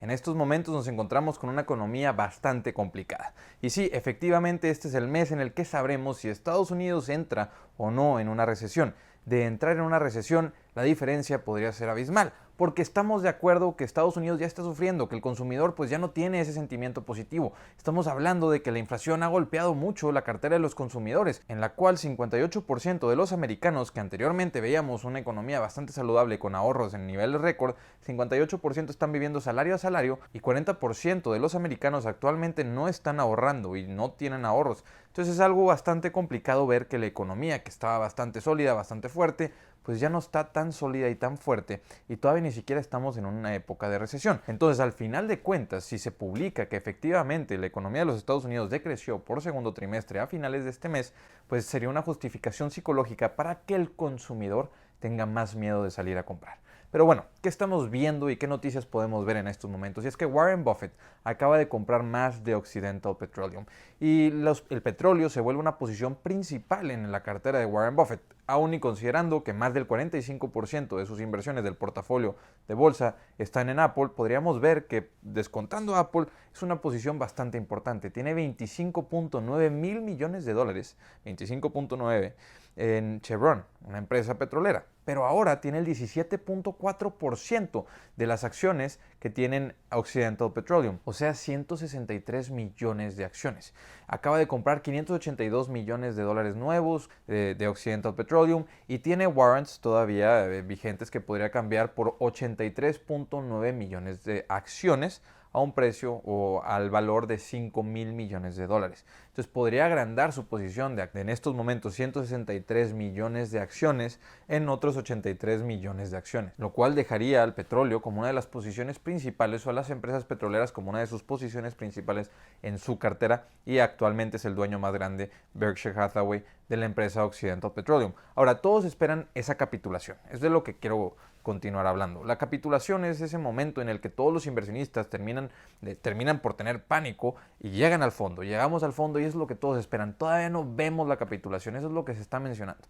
En estos momentos nos encontramos con una economía bastante complicada. Y sí, efectivamente este es el mes en el que sabremos si Estados Unidos entra o no en una recesión. De entrar en una recesión, la diferencia podría ser abismal, porque estamos de acuerdo que Estados Unidos ya está sufriendo, que el consumidor pues ya no tiene ese sentimiento positivo. Estamos hablando de que la inflación ha golpeado mucho la cartera de los consumidores, en la cual 58% de los americanos, que anteriormente veíamos una economía bastante saludable con ahorros en niveles récord, 58% están viviendo salario a salario y 40% de los americanos actualmente no están ahorrando y no tienen ahorros. Entonces es algo bastante complicado ver que la economía, que estaba bastante sólida, bastante fuerte, pues ya no está tan sólida y tan fuerte y todavía ni siquiera estamos en una época de recesión. Entonces, al final de cuentas, si se publica que efectivamente la economía de los Estados Unidos decreció por segundo trimestre a finales de este mes, pues sería una justificación psicológica para que el consumidor tenga más miedo de salir a comprar. Pero bueno, ¿qué estamos viendo y qué noticias podemos ver en estos momentos? Y es que Warren Buffett acaba de comprar más de Occidental Petroleum y el petróleo se vuelve una posición principal en la cartera de Warren Buffett, aún y considerando que más del 45% de sus inversiones del portafolio de bolsa están en Apple. Podríamos ver que, descontando Apple, es una posición bastante importante. Tiene 25.9 mil millones de dólares, 25.9 en Chevron, una empresa petrolera, pero ahora tiene el 17.4% de las acciones que tienen Occidental Petroleum, o sea, 163 millones de acciones. Acaba de comprar 582 millones de dólares nuevos de Occidental Petroleum y tiene warrants todavía vigentes que podría cambiar por 83.9 millones de acciones a un precio o al valor de 5 mil millones de dólares. Entonces podría agrandar su posición de en estos momentos 163 millones de acciones en otros 83 millones de acciones, lo cual dejaría al petróleo como una de las posiciones principales o a las empresas petroleras como una de sus posiciones principales en su cartera, y actualmente es el dueño más grande, Berkshire Hathaway, de la empresa Occidental Petroleum. Ahora, todos esperan esa capitulación, es de lo que quiero continuar hablando. La capitulación es ese momento en el que todos los inversionistas terminan por tener pánico y llegan al fondo. Llegamos al fondo y es lo que todos esperan. Todavía no vemos la capitulación, eso es lo que se está mencionando.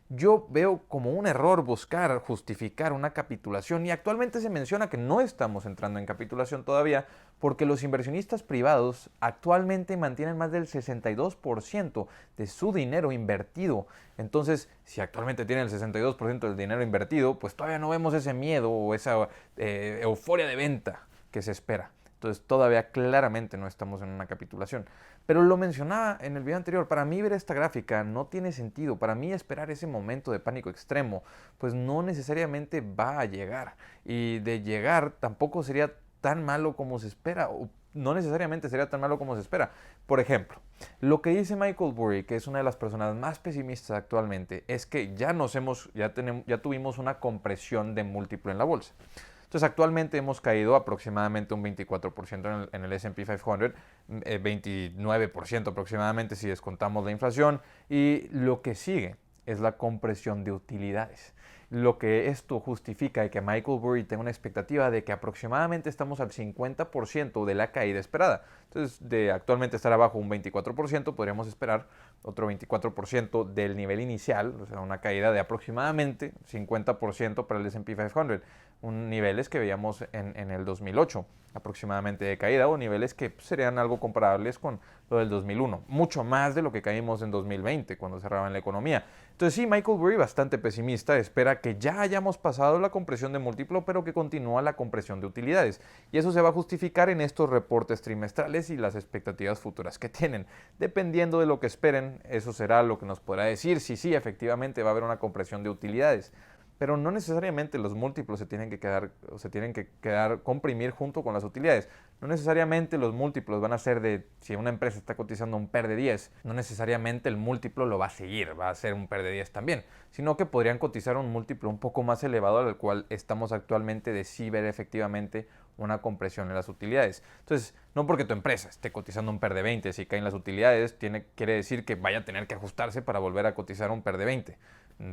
Yo veo como un error buscar justificar una capitulación, y actualmente se menciona que no estamos entrando en capitulación todavía porque los inversionistas privados actualmente mantienen más del 62% de su dinero invertido. Entonces, si actualmente tienen el 62% del dinero invertido, pues todavía no vemos ese miedo o esa euforia de venta que se espera. Entonces todavía claramente no estamos en una capitulación. Pero lo mencionaba en el video anterior, para mí ver esta gráfica no tiene sentido. Para mí esperar ese momento de pánico extremo, pues no necesariamente va a llegar. Y de llegar tampoco sería tan malo como se espera, o no necesariamente sería tan malo como se espera. Por ejemplo, lo que dice Michael Burry, que es una de las personas más pesimistas actualmente, es que ya tuvimos una compresión de múltiplo en la bolsa. Entonces actualmente hemos caído aproximadamente un 24% en el S&P 500, 29% aproximadamente si descontamos la inflación, y lo que sigue es la compresión de utilidades. Lo que esto justifica es que Michael Burry tenga una expectativa de que aproximadamente estamos al 50% de la caída esperada. Entonces, de actualmente estar abajo un 24%, podríamos esperar otro 24% del nivel inicial, o sea, una caída de aproximadamente 50% para el S&P 500, niveles que veíamos en el 2008 aproximadamente de caída, o niveles que serían algo comparables con lo del 2001, mucho más de lo que caímos en 2020 cuando cerraba en la economía. Entonces sí, Michael Burry, bastante pesimista, espera que ya hayamos pasado la compresión de múltiplo, pero que continúa la compresión de utilidades, y eso se va a justificar en estos reportes trimestrales y las expectativas futuras que tienen. Dependiendo de lo que esperen, eso será lo que nos podrá decir si sí, efectivamente va a haber una compresión de utilidades. Pero no necesariamente los múltiplos se tienen que comprimir junto con las utilidades. No necesariamente los múltiplos van a ser de, si una empresa está cotizando un PER de 10, no necesariamente el múltiplo lo va a seguir, va a ser un PER de 10 también, sino que podrían cotizar un múltiplo un poco más elevado al cual estamos actualmente, de sí ver efectivamente una compresión en las utilidades. Entonces, no porque tu empresa esté cotizando un PER de 20, si caen las utilidades, quiere decir que vaya a tener que ajustarse para volver a cotizar un PER de 20.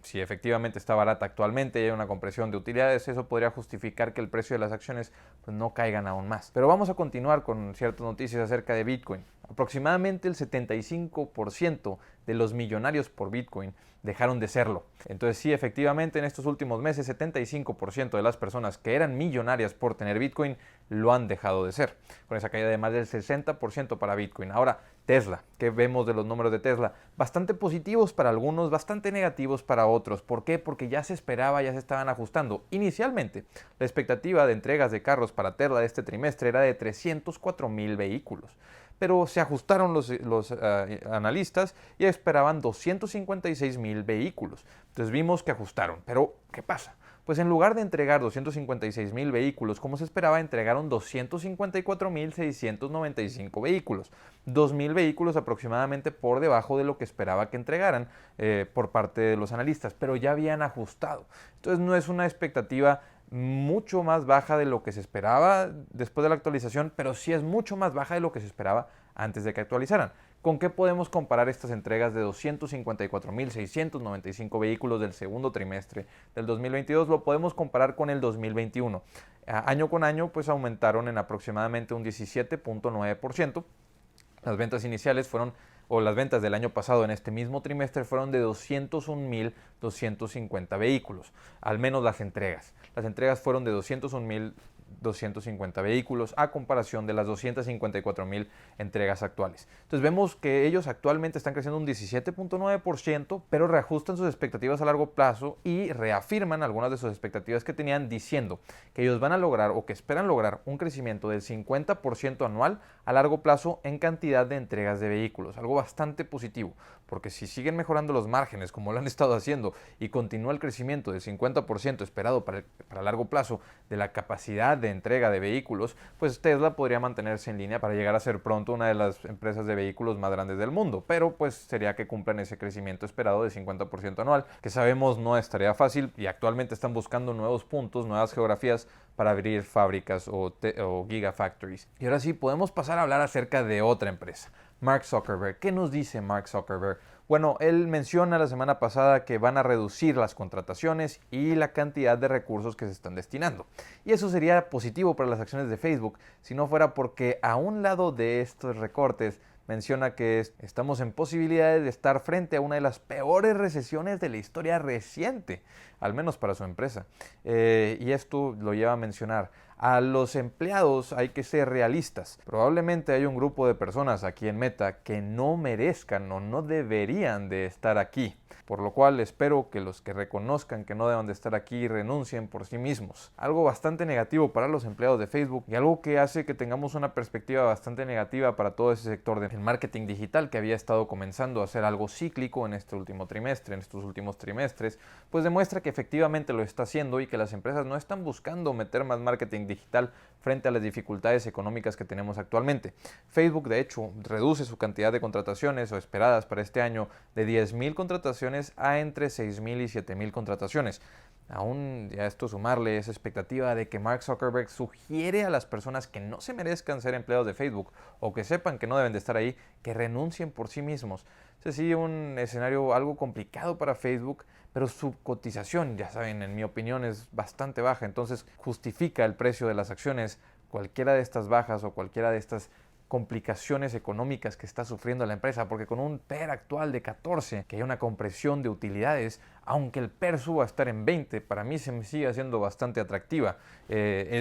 Si efectivamente está barata actualmente y hay una compresión de utilidades, eso podría justificar que el precio de las acciones pues, no caigan aún más. Pero vamos a continuar con ciertas noticias acerca de Bitcoin. Aproximadamente el 75% de los millonarios por Bitcoin dejaron de serlo. Entonces sí, efectivamente en estos últimos meses 75% de las personas que eran millonarias por tener Bitcoin lo han dejado de ser, con esa caída de más del 60% para Bitcoin. Ahora, Tesla, ¿qué vemos de los números de Tesla? Bastante positivos para algunos, bastante negativos para otros. ¿Por qué? Porque ya se esperaba, ya se estaban ajustando. Inicialmente, la expectativa de entregas de carros para Tesla de este trimestre era de 304,000 vehículos. Pero se ajustaron los analistas y esperaban 256,000 vehículos. Entonces vimos que ajustaron. Pero, ¿qué pasa? Pues en lugar de entregar 256,000 vehículos, como se esperaba, entregaron 254,695 vehículos. 2,000 vehículos aproximadamente por debajo de lo que esperaba que entregaran por parte de los analistas, pero ya habían ajustado. Entonces no es una expectativa mucho más baja de lo que se esperaba después de la actualización, pero sí es mucho más baja de lo que se esperaba antes de que actualizaran. ¿Con qué podemos comparar estas entregas de 254,695 vehículos del segundo trimestre del 2022? Lo podemos comparar con el 2021. Año con año, pues aumentaron en aproximadamente un 17.9%. Las ventas iniciales fueron, o las ventas del año pasado en este mismo trimestre fueron de 201,250 vehículos, al menos las entregas. Las entregas fueron de 201,250 vehículos a comparación de las 254,000 entregas actuales. Entonces vemos que ellos actualmente están creciendo un 17.9%, pero reajustan sus expectativas a largo plazo y reafirman algunas de sus expectativas que tenían, diciendo que ellos van a lograr o que esperan lograr un crecimiento del 50% anual a largo plazo en cantidad de entregas de vehículos. Algo bastante positivo, porque si siguen mejorando los márgenes como lo han estado haciendo y continúa el crecimiento del 50% esperado para largo plazo de la capacidad de entrega de vehículos, pues Tesla podría mantenerse en línea para llegar a ser pronto una de las empresas de vehículos más grandes del mundo, pero pues sería que cumplan ese crecimiento esperado de 50% anual, que sabemos no es tarea fácil y actualmente están buscando nuevos puntos, nuevas geografías para abrir fábricas o gigafactories. Y ahora sí, podemos pasar a hablar acerca de otra empresa, Mark Zuckerberg. ¿Qué nos dice Mark Zuckerberg? Bueno, él menciona la semana pasada que van a reducir las contrataciones y la cantidad de recursos que se están destinando. Y eso sería positivo para las acciones de Facebook, si no fuera porque a un lado de estos recortes menciona que estamos en posibilidades de estar frente a una de las peores recesiones de la historia reciente, al menos para su empresa. Y esto lo lleva a mencionar: a los empleados hay que ser realistas. Probablemente hay un grupo de personas aquí en Meta que no merezcan o no deberían de estar aquí, por lo cual espero que los que reconozcan que no deben de estar aquí renuncien por sí mismos. Algo bastante negativo para los empleados de Facebook y algo que hace que tengamos una perspectiva bastante negativa para todo ese sector del marketing digital que había estado comenzando a ser algo cíclico en este último trimestre, en estos últimos trimestres, pues demuestra que efectivamente lo está haciendo y que las empresas no están buscando meter más marketing digital frente a las dificultades económicas que tenemos actualmente. Facebook, de hecho, reduce su cantidad de contrataciones o esperadas para este año de 10,000 contrataciones a entre 6,000 y 7,000 contrataciones. Aún ya esto sumarle esa expectativa de que Mark Zuckerberg sugiere a las personas que no se merezcan ser empleados de Facebook o que sepan que no deben de estar ahí, que renuncien por sí mismos. Es sí, un escenario algo complicado para Facebook, pero su cotización, ya saben, en mi opinión es bastante baja, entonces justifica el precio de las acciones cualquiera de estas bajas o cualquiera de estas complicaciones económicas que está sufriendo la empresa, porque con un PER actual de 14, que hay una compresión de utilidades, aunque el PER suba a estar en 20, para mí se me sigue haciendo bastante atractiva,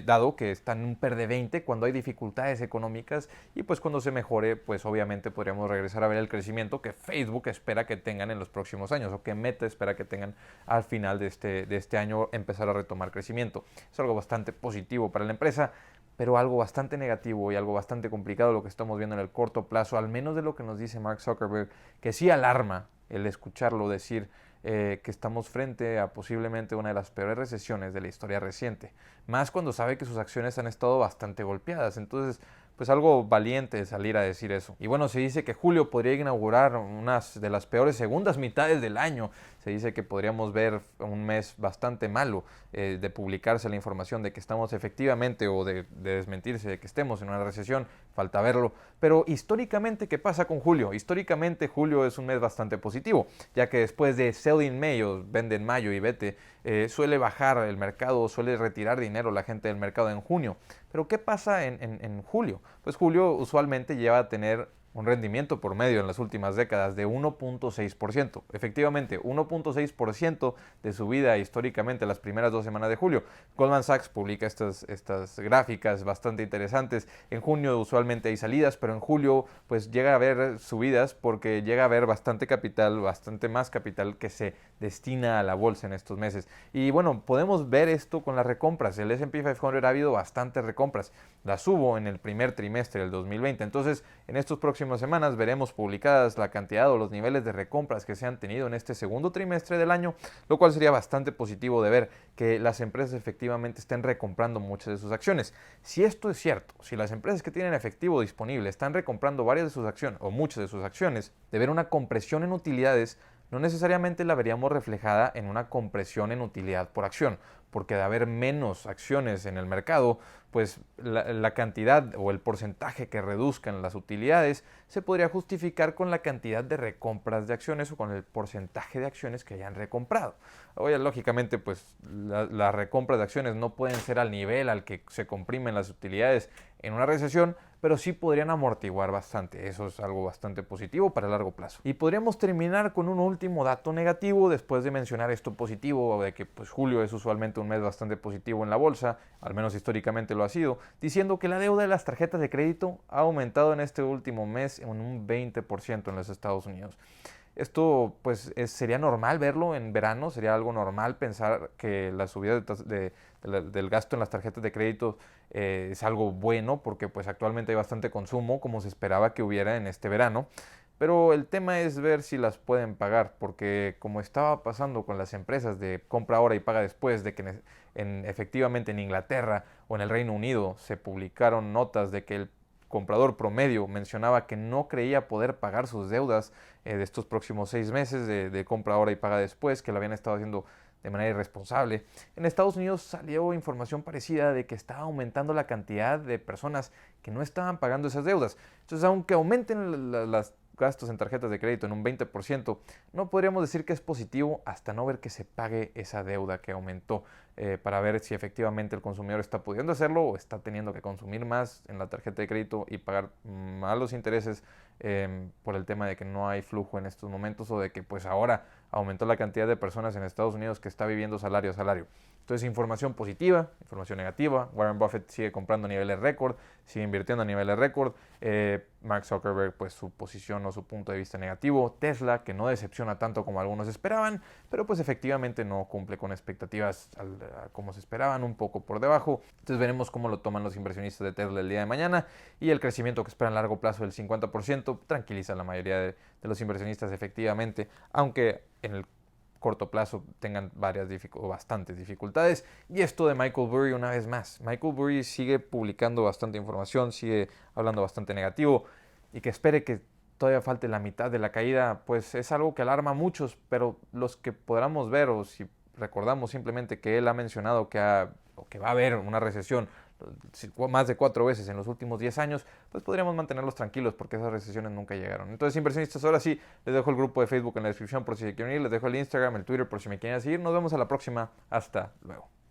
dado que está en un PER de 20 cuando hay dificultades económicas y pues cuando se mejore, pues obviamente podríamos regresar a ver el crecimiento que Facebook espera que tengan en los próximos años o que Meta espera que tengan al final de este año, empezar a retomar crecimiento. Es algo bastante positivo para la empresa, pero algo bastante negativo y algo bastante complicado lo que estamos viendo en el corto plazo, al menos de lo que nos dice Mark Zuckerberg, que sí alarma el escucharlo decir que estamos frente a posiblemente una de las peores recesiones de la historia reciente, más cuando sabe que sus acciones han estado bastante golpeadas. Entonces, pues algo valiente salir a decir eso. Y bueno, se dice que julio podría inaugurar una de las peores segundas mitades del año. Se dice que podríamos ver un mes bastante malo de publicarse la información de que estamos efectivamente, o de desmentirse de que estemos en una recesión. Falta verlo. Pero históricamente, ¿qué pasa con julio? Históricamente julio es un mes bastante positivo, ya que después de sell in May o vende en mayo y vete, suele bajar el mercado, suele retirar dinero la gente del mercado en junio. Pero ¿qué pasa en julio? Pues julio usualmente lleva a tener un rendimiento promedio en las últimas décadas de 1.6%. Efectivamente, 1.6% de subida históricamente las primeras 2 semanas de julio. Goldman Sachs publica estas gráficas bastante interesantes. En junio usualmente hay salidas, pero en julio pues llega a haber subidas porque llega a haber bastante capital, bastante más capital que se destina a la bolsa en estos meses. Y bueno, podemos ver esto con las recompras. El S&P 500 ha habido bastantes recompras. Las hubo en el primer trimestre del 2020. Entonces, en estos próximas semanas veremos publicadas la cantidad o los niveles de recompras que se han tenido en este segundo trimestre del año, lo cual sería bastante positivo de ver que las empresas efectivamente estén recomprando muchas de sus acciones. Si esto es cierto, si las empresas que tienen efectivo disponible están recomprando varias de sus acciones o muchas de sus acciones, de ver una compresión en utilidades, no necesariamente la veríamos reflejada en una compresión en utilidad por acción, porque de haber menos acciones en el mercado, pues la cantidad o el porcentaje que reduzcan las utilidades se podría justificar con la cantidad de recompras de acciones o con el porcentaje de acciones que hayan recomprado. Oye, lógicamente, pues las recompras de acciones no pueden ser al nivel al que se comprimen las utilidades en una recesión, pero sí podrían amortiguar bastante. Eso es algo bastante positivo para el largo plazo. Y podríamos terminar con un último dato negativo después de mencionar esto positivo, de que pues julio es usualmente un mes bastante positivo en la bolsa, al menos históricamente lo ha sido, diciendo que la deuda de las tarjetas de crédito ha aumentado en este último mes en un 20% en los Estados Unidos. Esto pues sería normal verlo en verano, sería algo normal pensar que la subida del gasto en las tarjetas de crédito es algo bueno porque pues actualmente hay bastante consumo como se esperaba que hubiera en este verano. Pero el tema es ver si las pueden pagar, porque como estaba pasando con las empresas de compra ahora y paga después, de que efectivamente en Inglaterra o en el Reino Unido se publicaron notas de que el comprador promedio mencionaba que no creía poder pagar sus deudas de estos próximos 6 meses de compra ahora y paga después, que lo habían estado haciendo de manera irresponsable. En Estados Unidos salió información parecida de que estaba aumentando la cantidad de personas que no estaban pagando esas deudas. Entonces, aunque aumenten las gastos en tarjetas de crédito en un 20%, no podríamos decir que es positivo hasta no ver que se pague esa deuda que aumentó, para ver si efectivamente el consumidor está pudiendo hacerlo o está teniendo que consumir más en la tarjeta de crédito y pagar malos intereses por el tema de que no hay flujo en estos momentos o de que pues ahora aumentó la cantidad de personas en Estados Unidos que está viviendo salario a salario. Entonces, información positiva, información negativa. Warren Buffett sigue comprando a niveles récord, sigue invirtiendo a niveles récord. Mark Zuckerberg, pues su posición o su punto de vista negativo. Tesla, que no decepciona tanto como algunos esperaban, pero pues efectivamente no cumple con expectativas como se esperaban, un poco por debajo. Entonces veremos cómo lo toman los inversionistas de Tesla el día de mañana, y el crecimiento que esperan a largo plazo del 50% tranquiliza a la mayoría de los inversionistas efectivamente, aunque en el corto plazo tengan bastantes dificultades. Y esto de Michael Burry, una vez más, Michael Burry sigue publicando bastante información, sigue hablando bastante negativo, y que espere que todavía falte la mitad de la caída, pues es algo que alarma a muchos, pero los que podamos ver, o si recordamos simplemente que él ha mencionado que va a haber una recesión más de 4 veces en los últimos 10 años, pues podríamos mantenerlos tranquilos porque esas recesiones nunca llegaron. Entonces, inversionistas, ahora sí, les dejo el grupo de Facebook en la descripción por si se quieren ir, les dejo el Instagram, el Twitter por si me quieren seguir. Nos vemos a la próxima. Hasta luego.